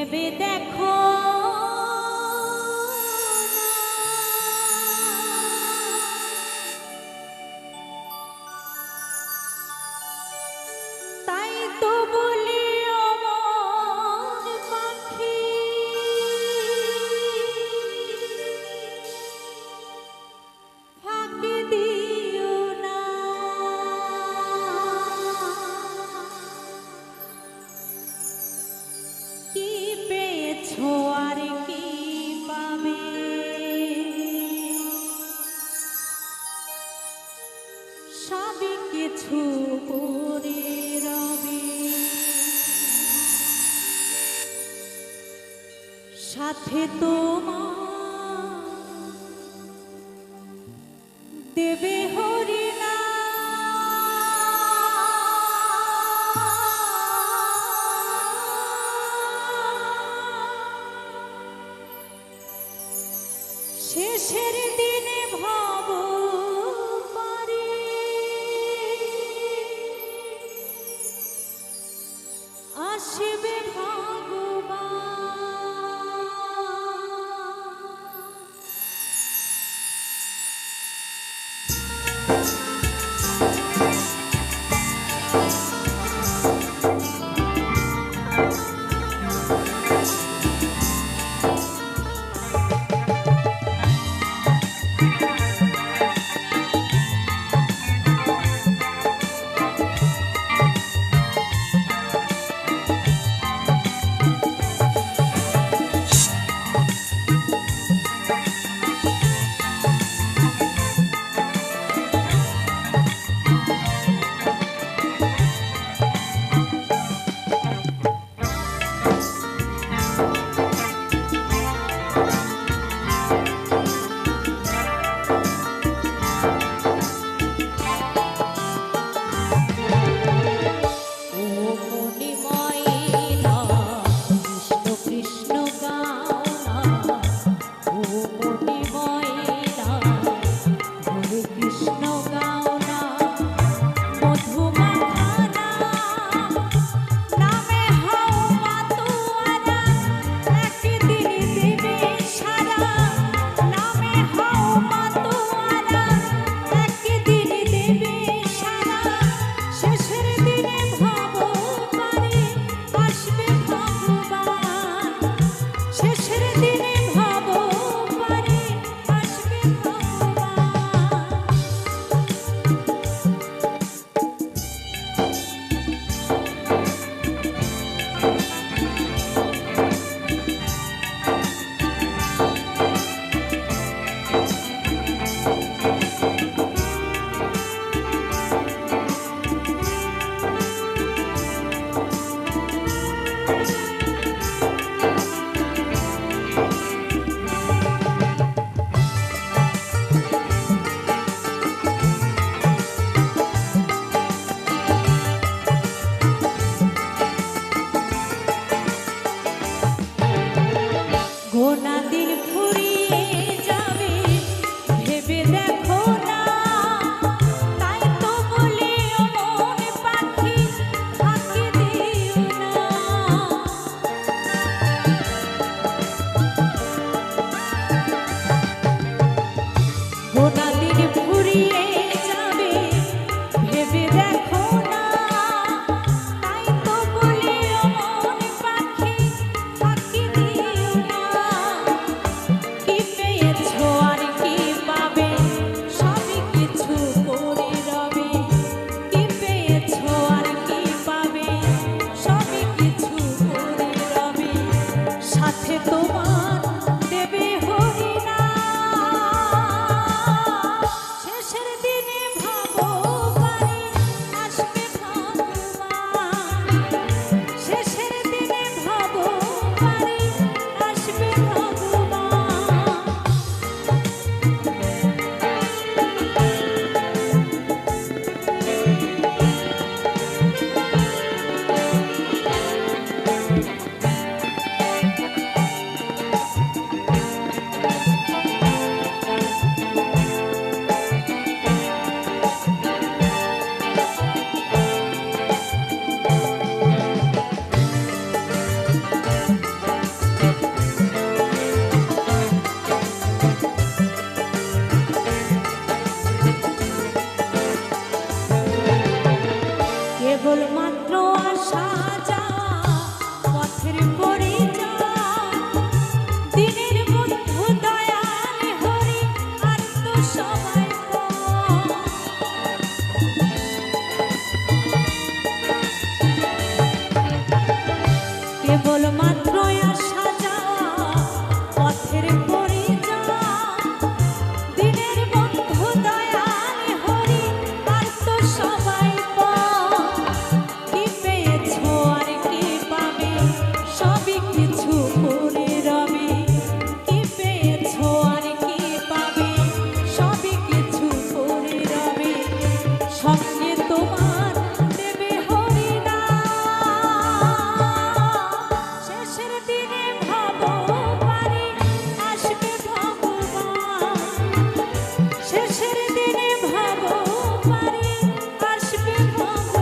ভেবে দেখো তাই তো বলি অমন পাখি ফাঁকি দিও না কি পেয়েছো আর কি পাবে সবই কিছু করে রবে সাথে তোমার দেবে হরিনা শেষের দিনে ভব পারে আসবে ভগবান দিনের বন্ধু দয়াল হরি আর তো সবাই কেবল মাত্র আসা যাওয়া পথের পরিচয় দিনের বন্ধু দয়াল হরি আর তো সবাই কি পেয়েছো আর কি পাবে সবই কিছু করে রবে কি পেয়েছো আর কি পাবে সবই কিছু করে রবে সঙ্গে তোমার দেবে হরি শেষের দিনে ভাবো পারি আসবে ভগবান শেষের দিনে ভাবো পারি আসবে ভগবান